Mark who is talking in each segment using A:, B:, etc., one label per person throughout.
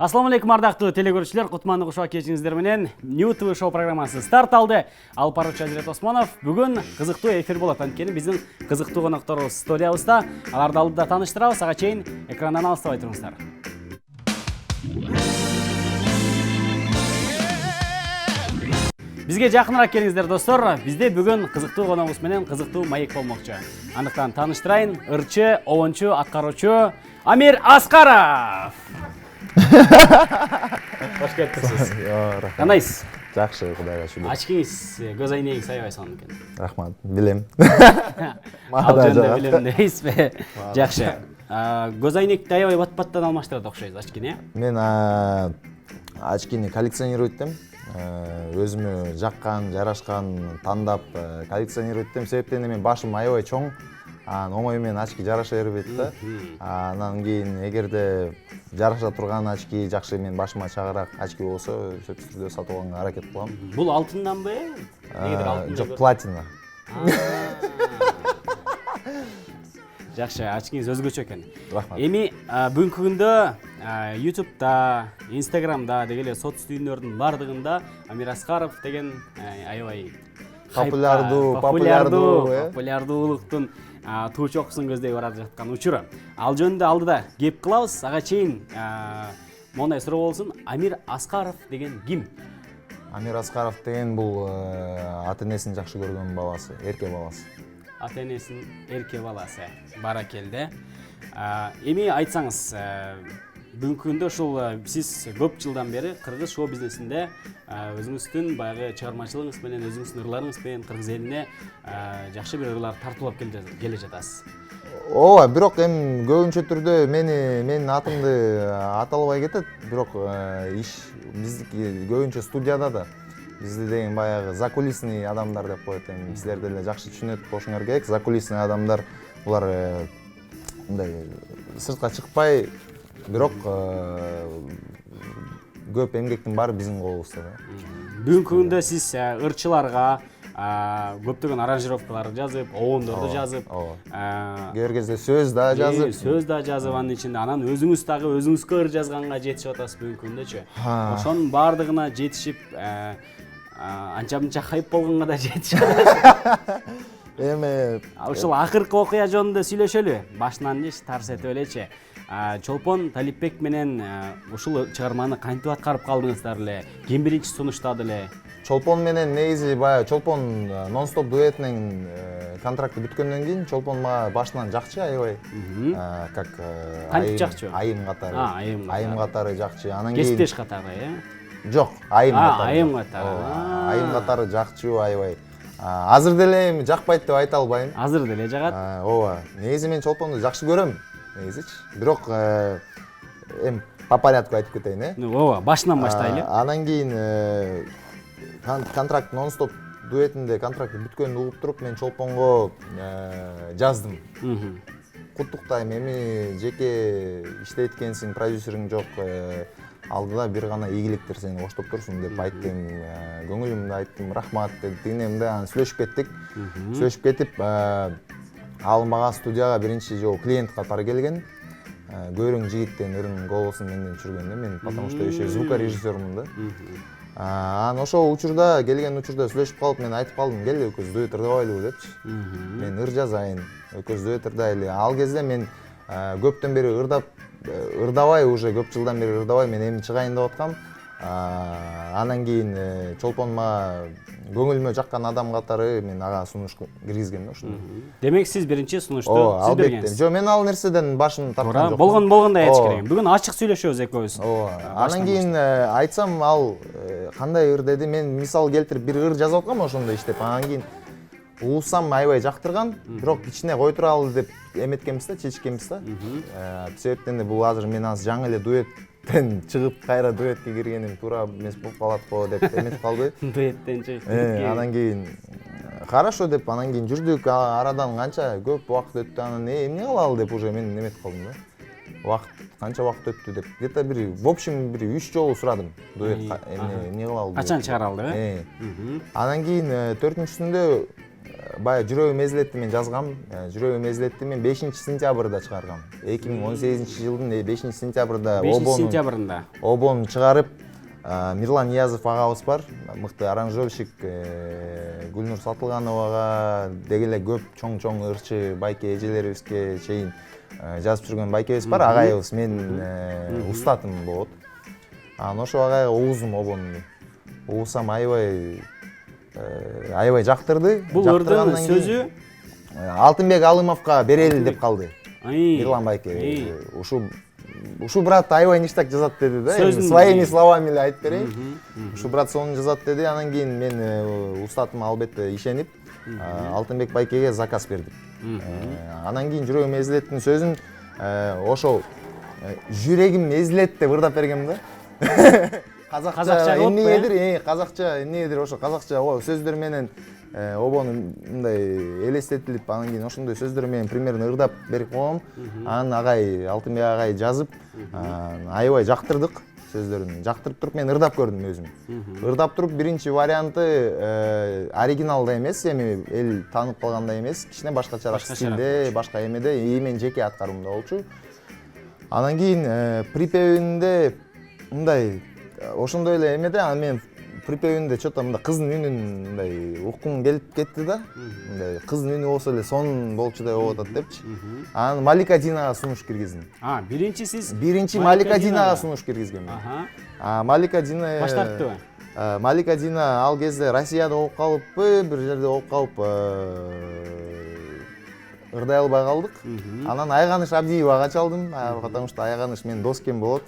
A: Ассаламу алейкум ардактуу телекөрүүчүлөр, кутмандык ушак кечиңиздер менен New TV шоу программасы старт алды. Ал Паруччу Азирет Осмонов. Бүгүн кызыктуу эфир болот. Анткени биздин кызыктуу конокторубуз студиябызда. Аларды алдыда тааныштырабыз. Ага чейин экрандан алыстабай туруңуздар. Бизге жакыныраак келиңиздер достор. Бизде бүгүн кызыктуу коногубуз менен кызыктуу маек болмокчу. Андыктан тааныштырайын, ырчы, обончу, аткаруучу Амир Аскаров. Hoş geldiniz. Kanayız.
B: Жақсы, Құдайға шүкір.
A: Açkınız, göz aynayı sayabay sandım ki.
B: Рахмат, білем.
A: Ал жөнүндө билем дейсизби? Жакшы. Göz aynakты аябай бат-баттан алмаштырат окшойсуз очкини.
B: Мен очкини коллекционировать этем. Өзүмө жаккан, жарашкан тандап коллекционировать этем. Себептен мен башым аябай чоң. Омой мен очки жараша бербейт да. Анан кийин эгерде жараша турган очки жакшы мен башыма чагыраак очки болсо, сөзсүз түрдө сатып алганга аракет кылам.
A: Бул алтынданбы? Негедир алтын?
B: Жок, платина.
A: Жакшы, очкиңиз өзгөчө экен.
B: Рахмат.
A: Эми бүгүнкү күндө YouTube'да, Instagram'да дегеле соц түйүндөрдүн бардыгында Амир Аскаров деген аябай популярдуулуктун туу чокусун көздөй барып жаткан учуру. Ал жөнүндө алдыда кеп кылабыз. Ага чейин мондай суроо болсун. Амир Аскаров деген ким?
B: Амир Аскаров деген бул ата-энесин жакшы көргөн баласы, эрке баласы.
A: Ата-энесин эрке баласы. Баракелде. Эми айтсаңыз, бүгүнкү күндө ушул сиз көп жылдан бери кыргыз шоу бизнесинде өзүңүздүн баягы чыгармачылыгыңыз менен, өзүңүздүн ырларыңыз менен кыргыз элине жакшы бир ырлар тартуулап келе жатасыз.
B: Ооба, бирок эми көбүнчө түрдө менин атымды аталбай кетет. Бирок иш биздики көбүнчө студияда да бизди деген баягы закулисный адамдар деп коет. Эми силер деле жакшы түшүнөт болушуңар керек. Закулисный адамдар булар мындай сыртка чыкпай, бирок көп эмгектин баары биздин колубузда да.
A: Бүгүнкү күндө сиз ырчыларга көптөгөн аранжировкалар жазып, обондорду жазып,
B: кээ бир кезде сөз да жазып,
A: анын ичинде анан өзүңүз дагы өзүңүзгө ыр жазганга жетишип атасыз бүгүнкү күндөчү. Ошонун баардыгына жетишип, анча-мынча хайп болгонго да жетишип атасыз.
B: Эми
A: ушул акыркы окуя жөнүндө сүйлөшөлү. Башынан эч тарс этип элечи. Чолпон Талипбек менен ушул чыгарманы кантип аткарып калдыңыздар эле? Ким биринчи сунуштады эле?
B: Чолпон менен негизи баягы Чолпон нон-стоп дуэтинин контракты бүткөндөн кийин Чолпон мага башынан жакчы аябай. Как айым катары. Айым катары жакчы. Анан кийин
A: Кесиптеш катары,
B: Жок, айым катары.
A: Айым катары.
B: Айым катары жакчы аябай. Азыр деле эми жакпайт деп айта албайм.
A: Азыр деле жагат.
B: Ооба. Негизи мен Чолпонду жакшы көрөм. Негизичи. Бирок эми по порядку айтып кетейин,
A: Ооба, башынан баштайлы.
B: Анан кийин контракт нон-стоп дуэтинде контракты бүткөнүн угуп туруп, мен Чолпонго жаздым. Куттуктайм, эми жеке иштейт экенсиң, продюсериң жок. Алдыда бир гана ийгиликтер сени коштоп турсун деп айттым. Көңүлүмдү айттым, рахмат деп дегенемде анан сүйлөшүп кеттик. Сүйлөшүп кетип, ал мага студияга биринчи жолу клиент катары келген. Көйрөң жигиттен ырын голосун менден түшүргөн да, мен потому что еще звукорежиссермун да. Анан ошол учурда келген учурда сүйлөшүп калып, мен айтып калдым, келди экөөбүз дуэт ырдабайлыбы депчи. Мен ыр жазайын, экөөбүз дуэт ырдайлы. Ал кезде мен көптөн бери ырдабай, уже көп жылдан бери ырдабай, мен эми чыгайын деп аткам. Анан кийин Чолпон мага көңүлүмө жаккан адам катары мен ага сунуш киргизгем да ушуну.
A: Демек сиз биринчи сунушту сиз бергенсиз.
B: Жок, мен ал нерседен башым тарткан жок.
A: Болгондой эч керек. Бүгүн ачык сүйлөшөбүз экөөбүз.
B: Анан кийин айтсам, ал кандай ыр деди, мен мисал келтирип бир ыр жазып аткам ошондо иштеп. Анан кийин угсам аябай жактырган, бирок кичине кой туралы деп эметкенбиз да, чечкенбиз да. Себептен де бул азыр мен азыр жаңы эле дуэттен чыгып кайра дуэтке киргеним туура эмес болуп калат го деп эметип калды.
A: Дуэттен чыгып.
B: Анан кийин хорошо деп, анан кийин жүрдүк, арадан канча көп убакыт өттү, анан эмне кылалы деп уже мен эметип калдым да. Канча убакыт өттү деп. Где-то бир, в общем, бир 3 жолу сурадым. Дуэт эмне кылалы деп.
A: Качан чыгара алды?
B: Анан кийин 4-үнчүсүндө баягы жүрөгүм эзилетти мен жазгам. Жүрөгүм эзилетти мен 5-сентябрда чыгаргам. 2018-жылдын 5-сентябрда
A: 5-сентябрында.
B: обону чыгарып, Мирлан Ниязов агабыз бар, мыкты аранжировщик, Гүлнур Сатылгановага деги эле көп чоң ырчы байке эжелерибизге чейин жазып жүргөн байкебиз бар, агайыбыз мен устатым болот. Анан ошо агайга угуздум обону. Угусам аябай жактырды.
A: Бул ырдын сөзү
B: Алтынбек Алымовго берели деп калды. Мирлан байке. Ушу брат аябай ништак жазат деди да. Своими словами эле айтып берейин. Ушу брат сонун жазат деди. Анан кийин мен устатыма албетте ишенип, Алтынбек байкеге заказ бердим. Анан кийин жүрөгүм эзилеттин сөзүн ошол жүрөгүм эзилет деп ырдап бергем да. Казакча эмнегедир, ошо казакча сөздөр менен обону мындай элестетилип, анан кийин ошондой сөздөр менен примерно ырдап берип койгом. Анан агай, Алтынбек агай жазып, аябай жактырдык сөздөрүн. Жактырып туруп мен ырдап көрдүм өзүм. Ырдап туруп биринчи варианты оригиналда эмес, эми эл таанып калгандай эмес, кичине башкачараак стилде, башка эмеде, мен жеке аткаруумда болчу. Анан кийин припевинде мындай ошондой эле эмеде, анан мен припевинде что-то мындай кыздын үнүн мындай уккум келип кетти да. Мындай кыздын үнү болсо эле сонун болчудай болуп атат депчи. Анан Малика Динага сунуш киргиздим.
A: Биринчи сиз
B: Малика Динага сунуш киргизгем. Малика Дина
A: баш тарттыбы?
B: Малика Дина ал кезде Россияда болуп калыппы, бир жерде болуп калып ырдай албай калдык. Анан Айганыш Абдиевага чалдым, потому что Айганыш менин дос экен болот.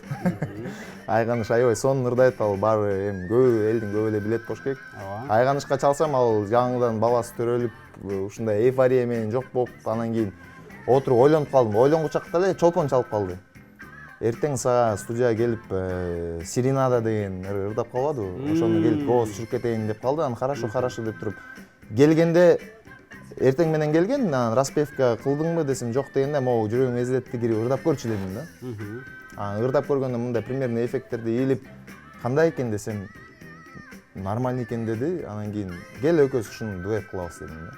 B: Айганыш аябай сонун ырдайт, ал баары эми көп элдин көп эле билет болуш керек. Айганышка чалсам, ал жаңыдан баласы төрөлүп, ушундай эйфория менен жок болуп, анан кийин отуруп ойлонуп калдым. Ойлонгучакта эле Чолпон чалып калды. Эртең сага студияга келип Сиренада деген ырдап калбадыбы? Ошону келип голос түшүрүп кетейин деп калды. Анан хорошо деп туруп келгенде эртең менен келген, анан распевка кылдыңбы десем, жок дегенде, могу жүрөгүм эзилетти кирип ырдап көрчү дедим да. Анан ырдап көргөндө мындай примерно эффекттерди ийилип, кандай экен десем, нормально экен деди. Анан кийин кел экөөбүз ушуну дуэт кылабыз дедим да.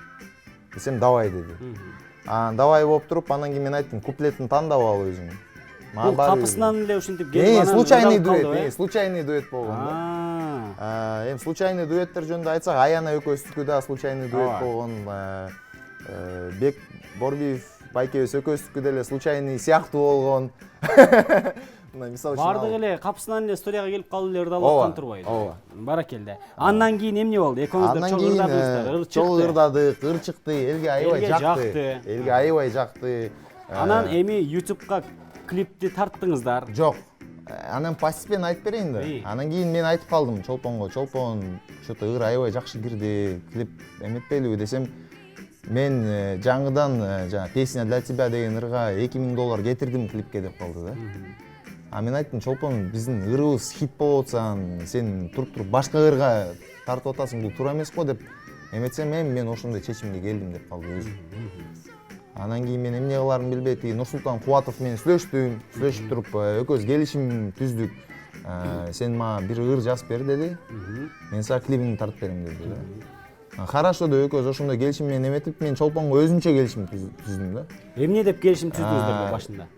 B: Десем, давай деди. Анан давай болуп туруп, анан кийин мен айттым, куплетин тандап ал өзүң.
A: Бул капысынан эле ушинтип келип анан
B: случайный дуэт болгон да. Эми случайный дуэттер жөнүндө айтсак, Аяна экөөбүздүкү да случайный дуэт болгон. Бек Борбиев байкебиз экөөбүздүкү деле случайный сыяктуу болгон. Мисалы үчүн
A: бардык эле капысынан эле студияга келип калып эле ырдалып аткан турбайбы?
B: Ооба.
A: Баракелде. Андан кийин эмне болду? Экөөңүздөр чоң ырдадыңыздар, ыр чыкты.
B: Чоң ырдадык, ыр чыкты, элге аябай жакты.
A: Анан эми YouTube'га клипти тарттыңыздар.
B: Жок. Анан постепенно айтып берейин да. Анан кийин мен айтып калдым Чолпонго, Чолпон, что-то ыр аябай жакшы кирди, клип эметпейлиби десем, мен жаңыдан жана песня для тебя деген ырга $2000 кетирдим клипке деп калды да. Мен айттым, Чолпон, биздин ырыбыз хит болуп атсаң, сен туруп башка ырга тартып атасың, бул туура эмес го деп эметсем, мен ошондой чечимге келдим деп калды өзү. Анан кийин мен эмне кыларымды билбей, тиги Нурсултан Кубатов менен сүйлөшүп туруп, экөөбүз келишим түздүк. Сен мага бир ыр жазып бер деди. Мен сага клибиңди тартып берем деди да. Хорошо деп экөөбүз ошондой келишим менен эметип, мен Чолпонго өзүнчө келишим түздүм да.
A: Эмне деп келишим түздүңүздөр башында?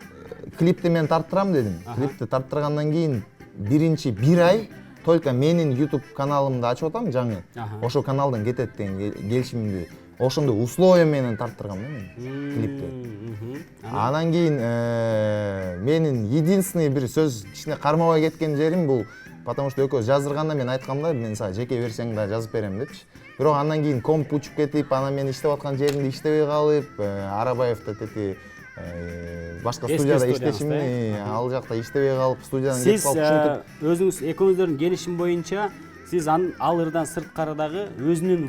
B: Клипти мен тарттырам дедим. Клипти тарттыргандан кийин бир ай только менин YouTube каналымды ачып атам жаңы. Ошо каналдан кетет деген келишимди ошондой условия менен тарттыргам да мен клипти. Анан кийин менин единственный бир сөз кичине кармабай кеткен жерим бул, потому что экөөбүз жаздырганда мен айткам да, мен сага жеке версияңды да жазып берем депчи. Бирок андан кийин комп учуп кетип, анан мен иштеп аткан жеримде иштебей калып, Арабаевда тети башка студияда иштешимди, ал жакта иштебей калып, студиядан кетип калып, ушинтип
A: өзүңүз экөөңүздөрдүн келишим боюнча сиз ал ырдан сырткарыдагы өзүнүн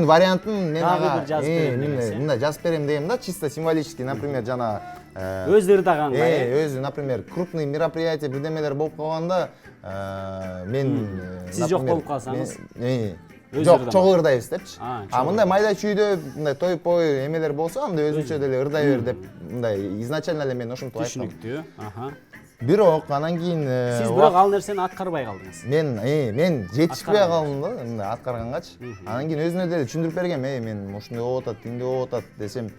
A: вариантын
B: мен ага мындай жазып берем дегем да, чисто символически, например, жана
A: өз ырдагандай.
B: Өзү, например, крупный мероприятие бирдемелер болуп калганда, мен
A: сиз жок болуп калсаңыз,
B: жок, чогуу ырдайбыз депчи. Мындай майда чүйдө, мындай той-пой эмелер болсо, анда өзүнчө деле ырдай бер деп, мындай изначально эле мен ошентип айткам.
A: Түшүнүктүү.
B: бирок анан кийин
A: Сиз бирок ал нерсени аткарбай калдыңыз.
B: мен жетишпей
A: Аткарган.
B: калдым да мындай аткаргангачы. Анан кийин өзүнө деле түшүндүрүп бергем, мен ушундай болуп атат, тиңдей болуп атат десем,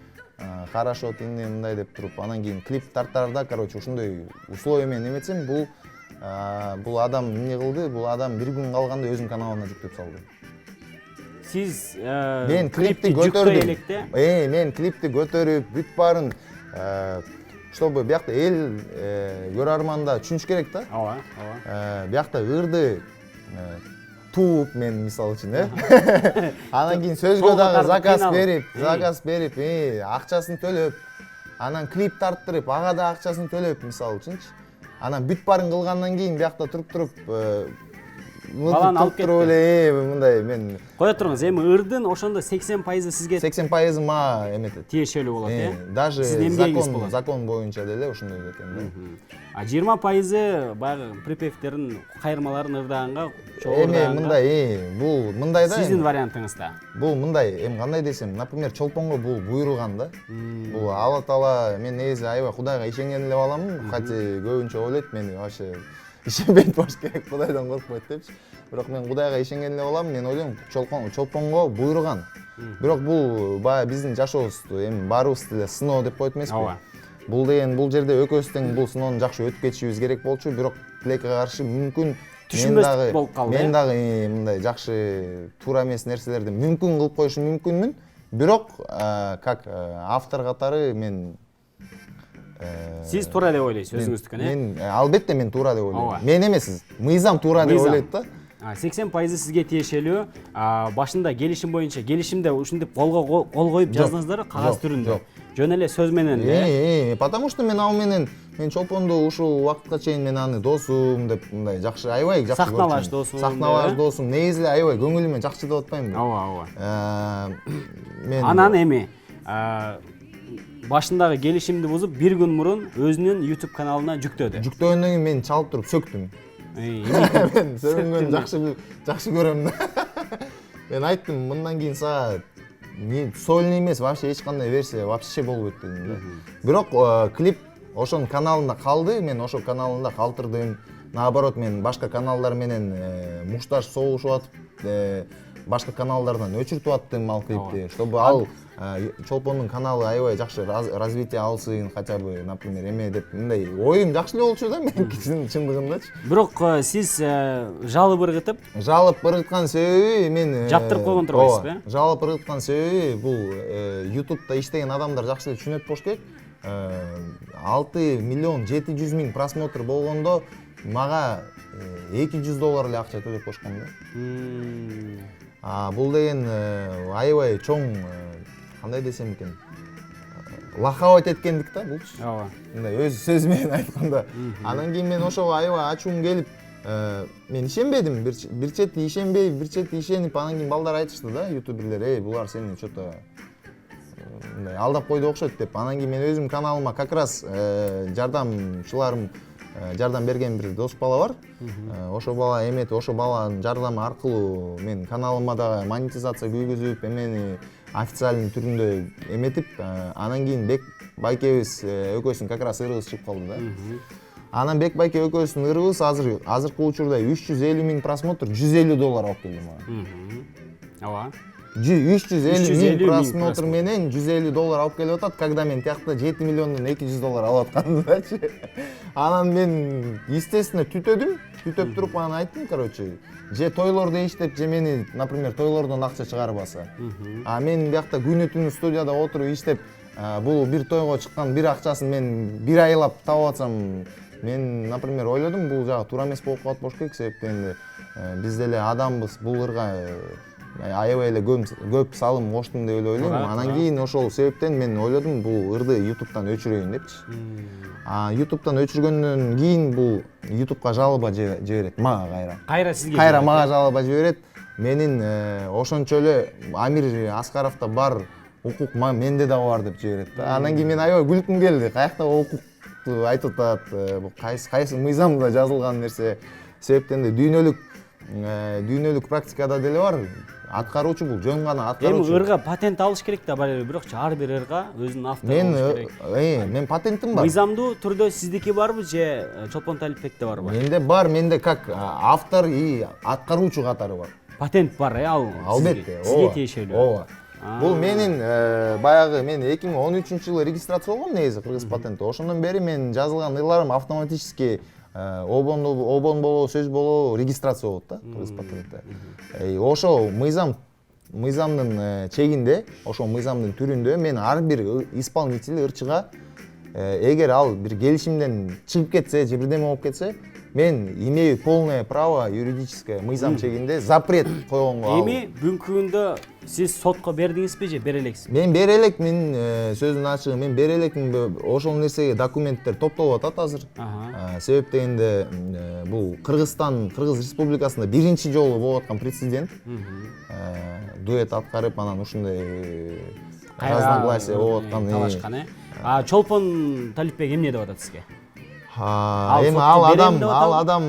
B: хорошо, тиңдей мындай деп туруп, анан кийин клип тарттарда, короче, ушундай условия менен эметсем, бул адам эмне кылды? Бул адам бир күн калганда өзүнүн каналына жүктөп салды.
A: Сиз
B: Мен клипти
A: жүктөй
B: көтөрдүм.
A: электе.
B: Мен клипти көтөрүп, бүт баарын чтобы биякта эл көрөрманда түшүнүш керек да.
A: Ооба.
B: Биякта ырды тууп мен мисалы үчүн, анан кийин сөзгө дагы заказ берип, акчасын төлөп, анан клип тарттырып, ага да акчасын төлөп мисалы үчүнчү. Анан бүт баарын кылгандан кийин биякта туруп
A: Баланы алып кетти.
B: эле мындай мен
A: Кое туруңуз, эми ырдын ошондо 80% сизге
B: 80% мага эметет.
A: тиешелүү болот,
B: Даже
A: Сиздин эмгегиңиз болот.
B: закон боюнча деле ошондой экен да.
A: А 20% баягы припевтерин, кайырмаларын ырдаганга
B: Мындай, бул мындай да.
A: Сиздин вариантыңызда.
B: Бул мындай, кандай десем, например, чолпонго бул буйруган да. Бул Алла Таала, мен негизи аябай Кудайга ишенген эле баламын, хотя көбүнчө ойлойт мени вообще ишенбейт болуш керек, Кудайдан коркпойт депчи. Бирок мен Кудайга ишенген эле балам, мен ойлойм, чолпонго буйруган. Бирок бул баягы биздин жашообузду эми баарыбыз деле сыноо деп коет эмеспи?
A: Ооба.
B: Бул жерде өкөөбүз тең бул сыноону жакшы өтүп кетишибиз керек болчу, бирок тилекке каршы мүмкүн
A: Түшүнбөстүк болуп калды.
B: Мен дагы мындай жакшы туура эмес нерселерди мүмкүн кылып коюшум мүмкүнмүн. Бирок как автор катары мен
A: Сиз туура деп ойлойсуз өзүңүздүкүн,
B: Мен албетте мен туура деп ойлойм.
A: Ооба.
B: Мен эмес, мыйзам туура деп ойлойт да.
A: 80% сизге тиешелүү. Башында келишим боюнча, келишимде ушинтип кол коюп жаздыңыздар кагаз түрүндө. Жөн эле сөз менен.
B: Потому что мен ал менен чолпонду ушул убакытка чейин мен аны досум деп мындай жакшы, аябай жакшы көрчүмүн.
A: Сахналаш досум.
B: Сахналаш досум. Негизи эле аябай көңүлүмө жакшы чыдап атпаймынбы?
A: Ооба.
B: Мен
A: Анан эми башындагы келишимди бузуп, бир күн мурун өзүнүн YouTube каналына жүктөдү.
B: Жүктөгөндөн кийин мен чалып туруп сөктүм. Мен сөгүнгөн жакшы көрөм да. Мен айттым, мындан кийин сага сольный эмес, вообще эч кандай версия вообще болбойт дедим да. Бирок клип ошонун каналында калды, мен ошол каналында калтырдым. Наоборот, мен башка каналдар менен мушташ согушуп атып, башка каналдардан өчүртүп аттым ал клипти, чтобы ал чолпондун каналы аябай жакшы развитие алсын, хотя бы, например, эме деп мындай оюм жакшы эле болчу да менин чындыгындачы.
A: Бирок сиз жалып ыргытып,
B: себеби мен
A: жаптырып койгон турбайсызбы?
B: Жалып ыргыткан себеби бул YouTube'да иштеген адамдар жакшы эле түшүнөт болуш керек. 6 миллион 700 миң просмотр болгондо мага $200 эле акча төлөп коюшкан да. Бул деген аябай чоң, кандай десем экен, лахабат эткендик да булчу.
A: Ооба.
B: Мындай өз сөзү менен айтканда. Анан кийин мен ошого аябай ачуум келип, мен ишенбедим, бир чети ишенбей, бир чети ишенип, анан кийин балдар айтышты да, ютуберлер, булар сени что-то мындай алдап койду окшойт деп. Анан кийин мен өзүм каналыма как раз жардам берген бир дос бала бар. Ошо бала эметип, ошо баланын жардамы аркылуу мен каналыма да монетизация күйгүзүп, эмени официальный түрүндө эметип, анан кийин Бек байкебиз экөөсүн как раз ырыбыз чыгып калды да. Анан Бек байке экөөсүн ырыбыз азыркы учурда 350 миң просмотр, $150 алып келди мага.
A: Ооба.
B: 350 миң просмотр менен $150 алып келип атат, когда мен тиякта 7 миллиондон $200 алып атканымдачы. Анан мен естественно түтөп туруп анан айттым, короче, же тойлордо иштеп, же мени, например, тойлордон акча чыгарбаса. Мен биякта күнү түнү студияда отуруп иштеп, бул бир тойго чыккан бир акчасын мен бир айлап таап атсам, мен, например, ойлодум, бул жагы туура эмес болуп калат болуш керек, себептен биз деле адамбыз, бул ырга аябай эле көп салым коштум деп эле ойлойм. Анан кийин ошол себептен мен ойлодум, бул ырды YouTube'дан өчүрөйүн депчи. YouTube'дан өчүргөндөн кийин бул YouTube'га жалоба жиберет мага
A: Кайра сизге.
B: Кайра мага жалоба жиберет. Менин ошончо эле Амир Аскаровдо бар укук менде да бар деп жиберет да. Анан кийин мен аябай күлкүм келди. Каякта укукту айтып атат, бул кайсы мыйзамда жазылган нерсе. Себептен дүйнөлүк практикада деле бар. аткаруучу бул жөн гана
A: эми
B: аткаруучу.
A: ырга патент алыш керек да бар эле, бирок ар бир ырга өзүнүн автору болуш керек.
B: Мен патентим бар.
A: Мыйзамдуу түрдө сиздики барбы же Чолпон Талипбекте барбы?
B: Менде бар, менде как автор и аткаруучу катары бар.
A: Патент бар, ал
B: Албетте,
A: сизге тиешелүү.
B: ооба. Бул менин баягы мен 2013-жылы регистрация болгом негизи кыргыз патенти. Ошондон бери мен жазылган ырларым автоматически обон болобу, сөз болобу регистрация болот да кыргыз патентте. Ошо мыйзамдын чегинде, ошо мыйзамдын түрүндө мен ар бир исполнитель ырчыга эгер ал бир келишимден чыгып кетсе, же бирдеме болуп кетсе, мен имею полное право юридическое мыйзам чегинде запрет койгонго.
A: Эми бүгүнкү күндө сиз сотко бердиңизби же бере элексизби?
B: Мен бере элекмин, сөздүн ачыгы мен бере элекмин. Ошол нерсеге документтер топтолуп атат азыр. Себеп дегенде бул Кыргыз Республикасында биринчи жолу болуп аткан прецедент. Дуэт аткарып анан ушундай разногласие болуп аткан.
A: Талашкан, Чолпон Талипбек эмне деп атат сизге?
B: Эми ал адам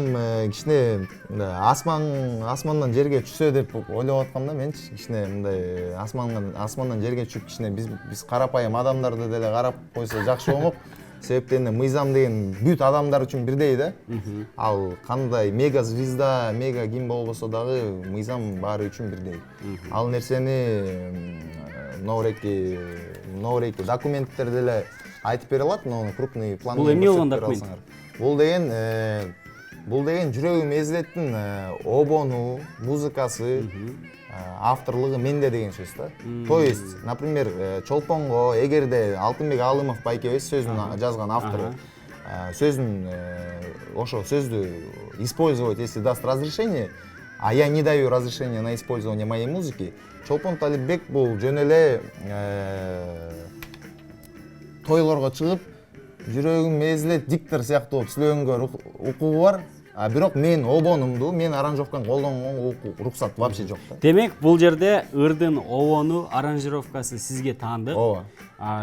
B: кичине асмандан жерге түшсө деп ойлоп аткам да менчи. Кичине мындай асмандан жерге түшүп кичине биз карапайым адамдарды деле карап койсо жакшы болмок. Себептен мыйзам деген бүт адамдар үчүн бирдей да. Ал кандай мега звезда, мега ким болбосо дагы мыйзам баары үчүн бирдей. Ал нерсени ноореки документтер деле айтып бере алат, но крупный план.
A: Бул эмне болгон документ?
B: Бул деген жүрөгүм эзилеттин обону, музыкасы, авторлугу менде деген сөз да. То есть, например, Чолпонго эгерде Алтынбек Алымов байкебиз сөзүн жазган автору ошо сөздү использовать, если даст разрешение, а я не даю разрешения на использование моей музыки, Чолпон Талипбек бул жөн эле тойлорго чыгып, жүрөгүм эзилет диктор сыяктуу болуп сүйлөгөнгө укугу бар. Бирок мен обонумду, мен аранжировканы колдонгонго уруксат вообще жок да.
A: Демек, бул жерде ырдын обону, аранжировкасы сизге таандык.
B: Ооба.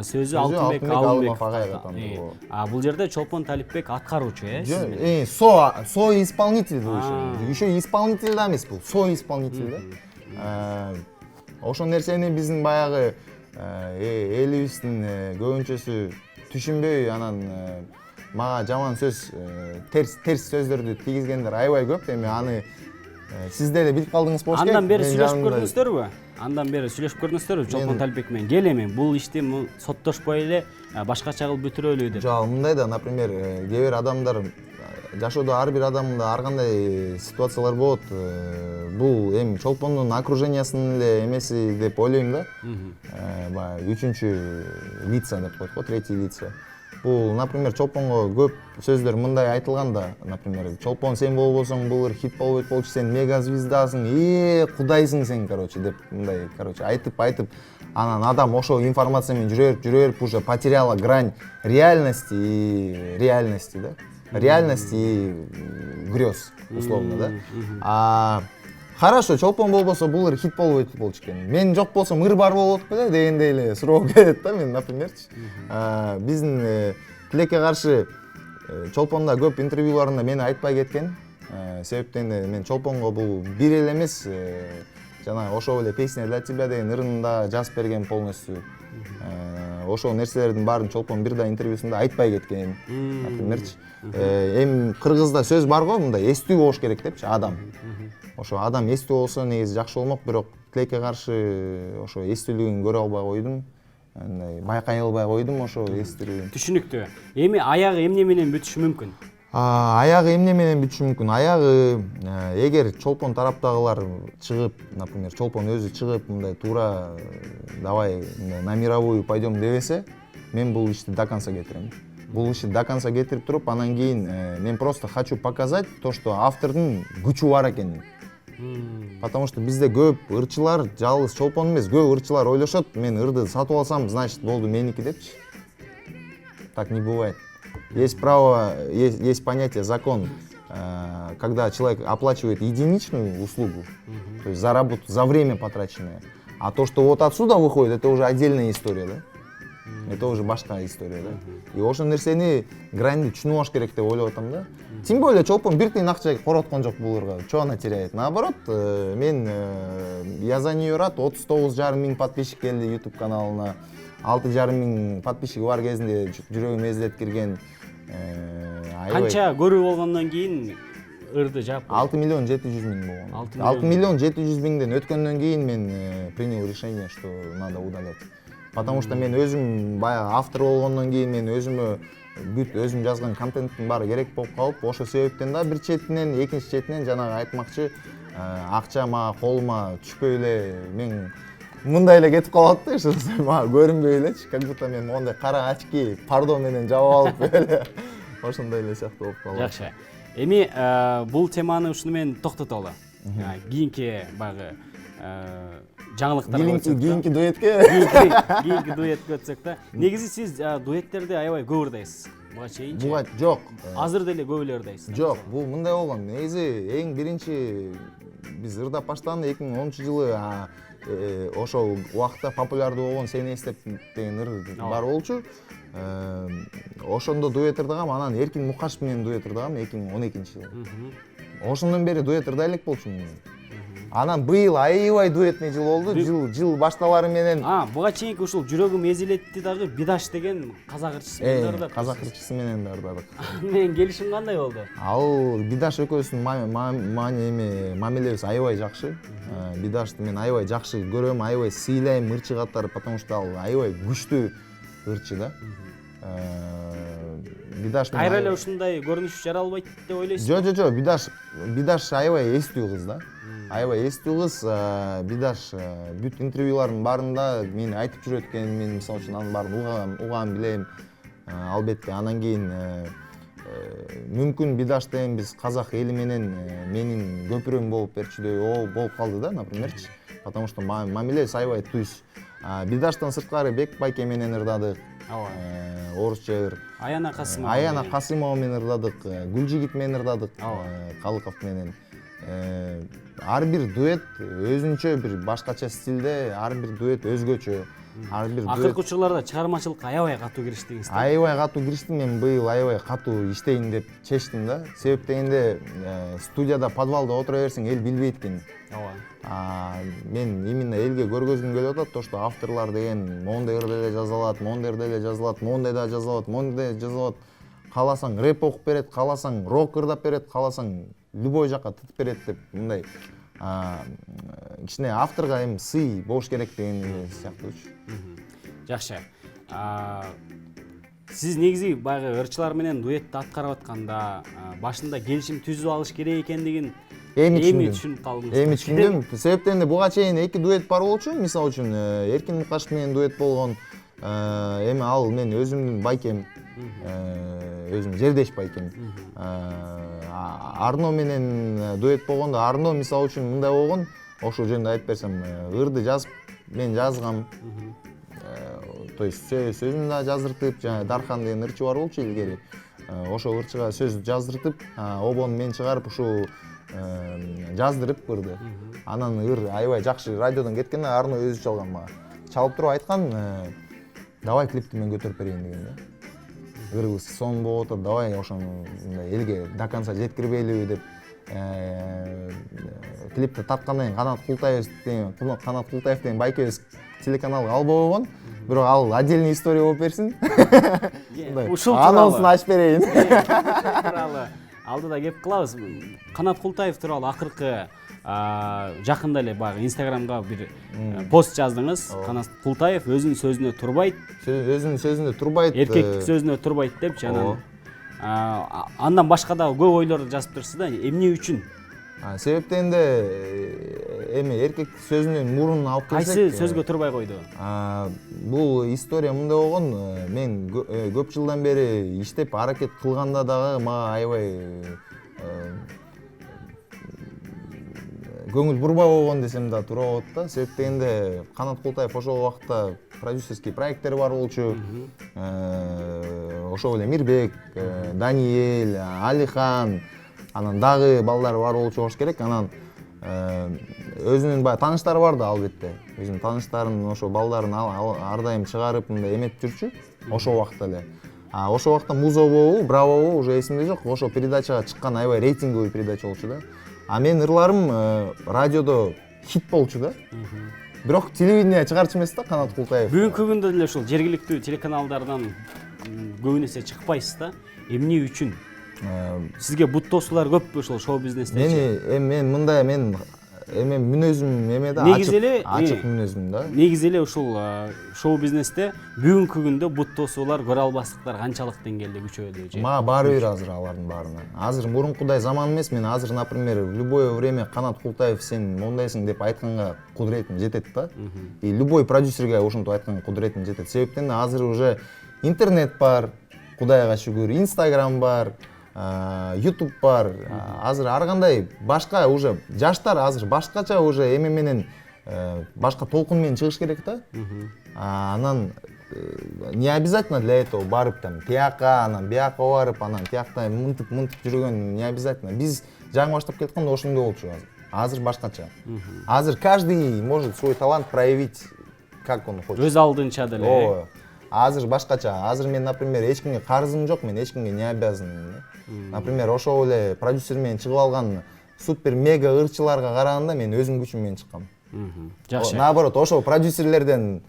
A: Сөзү Алтынбек Алымбек
B: агайга таандык.
A: Бул жерде Чолпон Талипбек аткаруучу, сиз
B: Со-исполнитель бул еще исполнитель да эмес бул, со-исполнитель да. Ошол нерсени биздин баягы элибиздин көбүнчөсү түшүнбөй, анан мага жаман сөз, терс сөздөрдү тийгизгендер аябай көп. Эми аны сиз деле билип калдыңыз болуш керек.
A: Андан бери сүйлөшүп көрдүңүздөрбү? Чолпон Талипбек менен кел эми бул ишти соттошпой эле башкача кылып бүтүрөлү деп.
B: Жок, мындай да, например, кээ бир адамдар жашоодо ар бир адамда ар кандай ситуациялар болот. Бул эми Чолпондун окружениясынын эле эмеси деп ойлойм да. Баягы үчүнчү лица деп коет го, третий лица. Бул, например, Чолпонго көп сөздөр мындай айтылган да, например, Чолпон сен болбосоң бул хит болбойт болчу, сен мега звездасың, кудайсың сен, короче, деп мындай, короче, айтып, анан адам ошол информация менен жүрө берип уже потеряла грань реальности да. Реальности и грез, условно, да. Хорошо, Чолпон болбосо бул хит болбойт болчу экен. Мен жок болсом ыр бар болот беле дегендей эле суроо келет да мен, напримерчи. Биздин тилекке каршы Чолпонда көп интервьюларында мени айтпай кеткен. Себептен мен Чолпонго бул бир эле эмес, жана ошол эле песня для тебя деген ырында жазып берген полностью. Ошол нерселердин баарын Чолпон бир да интервьюсунда айтпай кеткен, напримерчи. Эми кыргызда сөз бар го, мындай эстүү болуш керек депчи, адам. Ошо адам эстүү болсо негизи жакшы болмок, бирок тилекке каршы ошо эстүүлүгүн көрө албай койдум. Андай байкай албай койдум ошо эстүүлүгүн.
A: Түшүнүктүү. Эми аягы эмне менен бүтүшү мүмкүн?
B: Аягы эмне менен бүтүшү мүмкүн? Аягы эгер Чолпон тараптагылар чыгып, например, Чолпон өзү чыгып мындай туура давай на мировую пойдем дебесе, мен бул ишти до конца кетирем. Бул ишти до конца кетирип туруп, анан кийин мен просто хочу показать то, что автордун күчү бар экенин. Потому что бизде көп ырчылар, жалгыз Чолпон эмес, көп ырчылар ойлошот, мен ырды сатып алсам, значит болду меники депчи. Так не бывает. Есть право, есть понятие, закон, когда человек оплачивает единичную услугу, то есть за работу, за время потраченное. А то, что вот отсюда выходит, это уже отдельная история, да? Это уже башка история да. И ошол нерсени гранди түшүнүп алыш керек деп ойлоп атам да. Тем более чолпон бир тыйын акча короткон жок буларга. Чоо она теряет. Наоборот, мен я за нее рад. 39,5 миң подписчик келди YouTube каналына. 6,5 миң подписчиги бар кезинде жүрөгүм эзилет кирген.
A: Канча көрүү болгондон кийин ырды жаап
B: 6 миллион 700 миң болгон. 6 миллион 700 миңден өткөндөн кийин мен принял решение, что надо удалять. Потому что мен өзүм баягы автор болгондон кийин мен өзүмө бүт өзүм жазган контенттин баары керек болуп калып, ошол себептен да бир четинен, экинчи четинен жанагы айтмакчы, акча мага колума түшпөй эле мен мындай эле кетип калат да, мага көрүнбөй элечи, как будто мен мондай кара очки, пардо менен жаап алып эле ошондой эле сыяктуу болуп калат.
A: Жакшы. Эми бул теманы ушуну менен токтотолу. Кийинки баягы жаңылыктарга
B: кийинки дуэтке
A: кийинки дуэтке өтсөк да. Негизи сиз дуэттерди аябай көп ырдайсыз. Буга чейин
B: жок.
A: Азыр деле көп эле ырдайсыз.
B: Жок, бул мындай болгон. Негизи эң биринчи биз ырдап баштаганда 2010-жылы ошол убакта популярдуу болгон Сени эстеп деген ыр бар болчу. Ошондо дуэт ырдагам, анан Эркин Мукашев менен дуэт ырдагам 2012-жылы. Ошондон бери дуэт ырдай элек болчумун. Анан быйыл аябай дуэтный жыл болду. Жыл башталары менен.
A: Буга чейинки ушул жүрөгүм эзилетти дагы Бидаш деген казак ырчысы менен ырдап.
B: Казак ырчысы менен да ырдадык.
A: Менен келишим кандай болду?
B: Ал Бидаш экөөбүздүн мамилебиз аябай жакшы. Бидашты мен аябай жакшы көрөм, аябай сыйлайм ырчы катары, потому что ал аябай күчтүү ырчы да. Бидаш
A: кайра эле ушундай көрүнүш жаралбайт деп ойлойсузбу?
B: Жок, Бидаш аябай эстүү кыз да. Аябай эстүү кыз. Бидаш бүт интервьюлардын баарында мени айтып жүрөт экен, мен мисалы үчүн анын баарын угам билем. Албетте анан кийин мүмкүн Бидаштен биз казак эли менен менин көпүрөм болуп берчүдөй болуп калды да, напримерчи. Потому что мамилебиз аябай түз. Бидаштан сырткары Бек Байке менен ырдадык. Орусча ыр. Аяна Касымова менен ырдадык, Гүлжигит менен ырдадык, Калыков менен. Ар бир дуэт өзүнчө бир башкача стилде, ар бир дуэт өзгөчө.
A: Акыркы учурларда чыгармачылыкка аябай катуу кириштиңиз.
B: Аябай катуу кириштим, мен быйыл аябай катуу иштейин деп чечтим да. Себеп дегенде студияда, подвалда отура берсең эл билбейт экен. Мен именно элге көргөзгүм келип атат, то что авторлор деген мондай ырда эле жаза алат, мондай ырда эле жаза алат, мондай да жаза алат, мондай да жаза алат. Кааласаң рэп окуп берет, кааласаң рок ырдап берет, кааласаң любой жакка тытып берет деп мындай кичине авторго эми сый болуш керек деген сыяктуучу.
A: Жакшы. Сиз негизи баягы ырчылар менен дуэтти аткарып атканда башында келишим түзүп алыш керек экендигин эми түшүнүп калдыңыз.
B: Эми түшүндүм. Себептен буга чейин эки дуэт бар болчу. Мисалы үчүн Эркин Мукашев менен дуэт болгон. Эми ал мен өзүмдүн байкем, өзүм жердеш байкем. Арно менен дуэт болгондо Арно мисалы үчүн мындай болгон. Ошол жөнүндө айтып берсем, ырды жазып, мен жазгам. То есть сөзүн да жаздыртып, жана Дархан деген ырчы бар болчу илгери. Ошол ырчыга сөз жаздыртып, обону мен чыгарып ушул жаздырып ырды. Анан ыр аябай жакшы радиодон кеткенде Арно өзү чалган мага. Чалып туруп айткан, давай клипти мен көтөрүп берейин деген да. Ырыбыз сон болуп атат, давай ошону элге до конца жеткирбейлиби деп. Клипти тарткандан кийин Канат Култаев деген байкебиз телеканалга албай койгон. Бирок ал отдельный история болуп берсин.
A: Ушул
B: анонсун ачып берейин.
A: Алдыда кеп кылабыз. Канат Култаев тууралуу акыркы жакында эле баягы Инстаграмга бир пост жаздыңыз. Канат Култаев өзүнүн сөзүнө турбайт.
B: Өзүнүн сөзүнө турбайт.
A: Эркектик сөзүнө турбайт деп жана андан башка да көп ойлорду жазып турсуз да. Эмне үчүн?
B: Себептенде эми эркектик сөзүнөн мурун алып келсек.
A: Кайсы сөзгө турбай койду?
B: Бул история мындай болгон. Мен көп жылдан бери иштеп аракет кылганда дагы мага аябай көңүл бурбай койгон десем да туура болот да. Себеп дегенде Канат Култаев ошол убакта продюсерский проекттер бар болчу. Ошол эле Мирбек, Даниэль, Алихан, анан дагы балдар бар болчу болуш керек. Анан өзүнүн баягы тааныштары бар да албетте. Өзүнүн тааныштарын, ошо балдарын ар дайым чыгарып мындай эметип жүрчү. Ошол убакта эле. Ошол убакта Музобобу, Бравобу уже эсимде жок. Ошо передачага чыккан аябай рейтинговый передача болчу да. А менин ырларым радиодо хит болчу да. Бирок телевидение чыгарчу эмес да Канат Култаев.
A: Бүгүнкү күндө деле ушул жергиликтүү телеканалдардан көбүнесе чыкпайсыз да. Эмне үчүн? Сизге бут тосуулар көппү ошол шоу бизнесте?
B: Мен мындай мүнөзүм эмеде ачык мүнөзүм да.
A: Негизи эле ушул шоу бизнесте бүгүнкү күндө бут тосуулар, көрө албастыктар канчалык деңгээлде күчөдү же?
B: Мага баары бир азыр алардын баарына. Азыр мурункудай заман эмес. Мен азыр, например, в любое время Канат Култаев сен мондайсың деп айтканга кудуретим жетет да. И любой продюсерге ошентип айтканга кудуретим жетет. Себептен азыр уже интернет бар, Кудайга шүгүр, Instagram бар, YouTube бар. Азыр ар кандай башка уже жаштар азыр башкача уже эме менен башка толкун менен чыгыш керек да. Анан не обязательно для этого барып там тияка, анан бияка барып, анан тиякта мынтып жүргөн не обязательно. Биз жаңы баштап кеткенде ошондой болчу азыр. Азыр башкача. Азыр каждый может свой талант проявить как он хочет.
A: Өз алдынча деле.
B: Азыр башкача. Азыр мен, например, эч кимге карызым жок, мен эч кимге не обязанмын. Например, ошол эле продюсер менен чыгып алган супер мега ырчыларга караганда мен өзүм күчүм менен чыккам.
A: Жакшы.
B: Наоборот, ошол продюсерлерден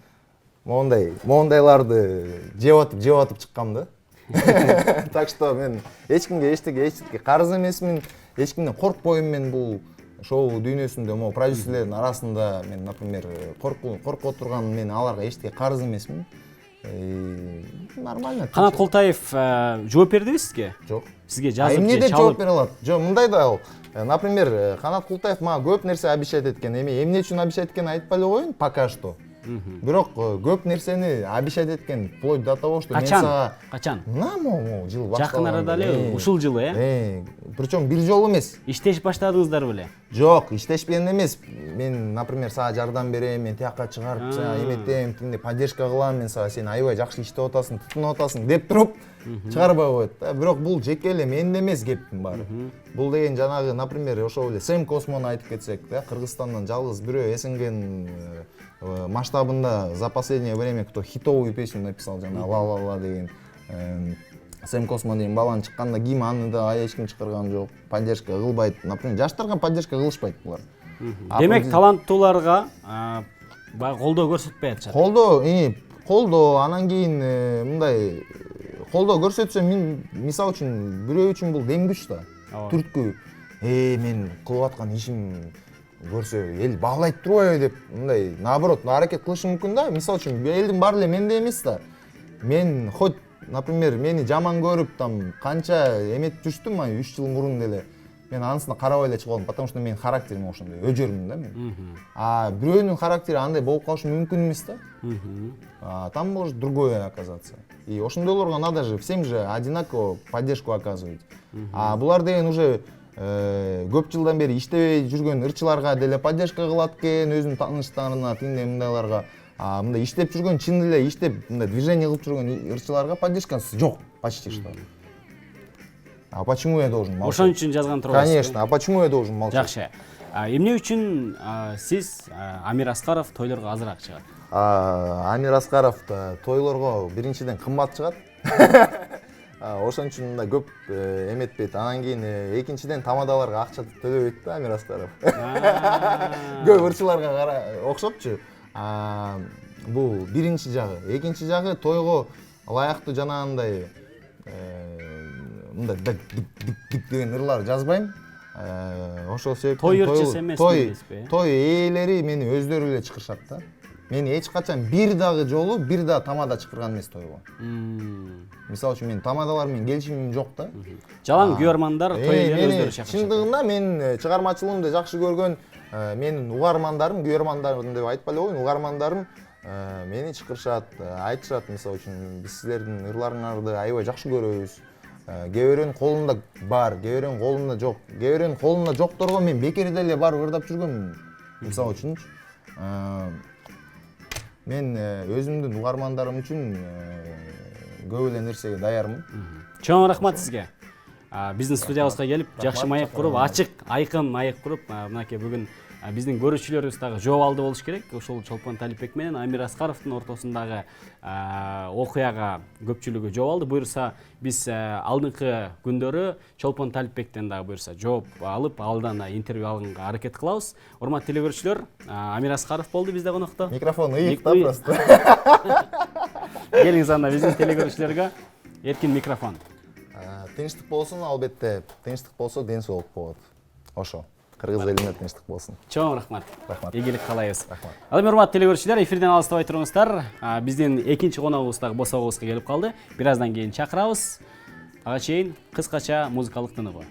B: мондайларды жеп чыккам да. Так что мен эч кимге эчтеке карыз эмесмин, эч кимден коркпойм мен бул шоу дүйнөсүндө. Могу продюсерлердин арасында мен, например, коркуп отурган, мен аларга эчтеке карыз эмесмин. Нормально.
A: Канат Култаев жооп бердиби сизге?
B: Жок.
A: Сизге жазып
B: эмне деп жооп бере алат? Жок, мындай да ал. Например, Канат Култаев мага көп нерсе обещать эткен. Эмне үчүн обещать эткенин айтпай эле коеюн пока что. Бирок көп нерсени обещать эткен, вплоть до того, что мен сага
A: качан?
B: Могу жыл башталган.
A: Жакын арада эле ушул жылы,
B: Причем бир жолу эмес.
A: Иштеш баштадыңыздар беле?
B: Жок, иштешпеген эмес. Мен, например, сага жардам берем, мен тияка чыгарып, сага эметем, тиңде поддержка кылам, мен сага сен аябай жакшы иштеп атасың, тутунуп атасың деп туруп чыгарбай коет да. Бирок бул жеке эле менде эмес кептин баары. Бул деген жанагы, например, ошол эле Сэм Космону айтып кетсек да, Кыргызстандан жалгыз бирөө СНГнын масштабында за последнее время кто хитовую песню написал, жана ла-ла-ла деген Сэм Космо деген баланы чыкканда ким, аны да эч ким чакырган жок, поддержка кылбайт. Например, жаштарга поддержка кылышпайт булар.
A: Демек таланттууларга баягы колдоо көрсөтпөй атышат.
B: Колдоо, анан кийин мындай колдоо көрсөтсө, мисалы үчүн бирөө үчүн бул дем күч да. Түрткү, мен кылып аткан ишим көрсө эл баалайт турбайбы деп мындай наоборот аракет кылышы мүмкүн да. Мисалы үчүн элдин баары эле менде эмес да. Мен хоть, например, мени жаман көрүп там канча эметип жүрсүм, 3 жыл мурун деле мен анысына карабай эле чыгып алдым, потому что менин характерим ошондой, өжөрмүн да мен. Бирөөнүн характери андай болуп калышы мүмкүн эмес да. Там может другое оказаться. И ошондойлорго надо же всем же одинаково поддержку оказывать. Булар деген уже көп жылдан бери иштебей жүргөн ырчыларга деле поддержка кылат экен, өзүнүн тааныштарына, тиңде мындайларга. Мындай иштеп жүргөн, чын эле иштеп, мындай движение кылып жүргөн ырчыларга поддержкасы жок почти что. А почему я должен молчать?
A: Ошон үчүн жазган турбайсыз?
B: Конечно, а почему я должен молчать?
A: Жакшы. Эмне үчүн сиз Амир Аскаров тойлорго азыраак чыгат?
B: Амир Аскаров тойлорго биринчиден кымбат чыгат. Ошон үчүн мындай көп эметпейт. Анан кийин экинчиден тамадаларга акча төлөбөйт да Амир Аскаров. Көп ырчыларга окшопчу. Бул биринчи жагы. Экинчи жагы, тойго ылайыктуу жанагындай мындай деген ырлар жазбайм. Ошол себептен
A: той ырчысы эмеспи?
B: Той ээлери мени өздөрү эле чакырышат да. Мени эч качан бир дагы жолу бир да тамада чакырган эмес тойго. Мисалы үчүн мен тамадалар менен келишимим жок да.
A: Жалаң күйөрмандар той эле өздөрү чакырышат.
B: Чындыгында мен чыгармачылыгымды жакшы көргөн менин угармандарым, күйөрмандарым деп айтпай эле коеюн, угармандарым мени чакырышат, айтышат, мисалы үчүн биз силердин ырларыңарды аябай жакшы көрөбүз. Кээ бирөөнүн колунда бар, кээ бирөөнүн колунда жок. Кээ бирөөнүн колунда жокторго мен бекерде эле барып ырдап жүргөм. Мисалы үчүнчү. Мен өзүмдүн угармандарым үчүн көп эле нерсеге даярмын.
A: Чоң рахмат сизге. биздин студиябызга келип жакшы маек куруп, ачык, айкын маек куруп, мынакей бүгүн биздин көрүүчүлөрүбүз дагы жооп алды болуш керек. Ошол Чолпон Талипбек менен Амир Аскаровдун ортосундагы окуяга көпчүлүгү жооп алды. Буюрса биз алдыңкы күндөрү Чолпон Талипбектен дагы буюрса жооп алып, алдан интервью алганга аракет кылабыз. Урматтуу телекөрүүчүлөр, Амир Аскаров болду бизде конокто.
B: Микрофон ыйык да просто.
A: Келиңиз анда биздин телекөрүүчүлөргө эркин микрофон.
B: Тынчтык болсун, албетте. Тынчтык болсо ден соолук болот. Ошо. Кыргыз элине тынчтык болсун.
A: Чоң рахмат.
B: Рахмат.
A: Ийгилик каалайбыз.
B: Рахмат.
A: Ал эми урматтуу телекөрүүчүлөр, эфирден алыстабай туруңуздар. Биздин экинчи коногубуз дагы босогубузга келип калды. Бир аздан кийин чакырабыз. Ага чейин кыскача музыкалык тыныгуу.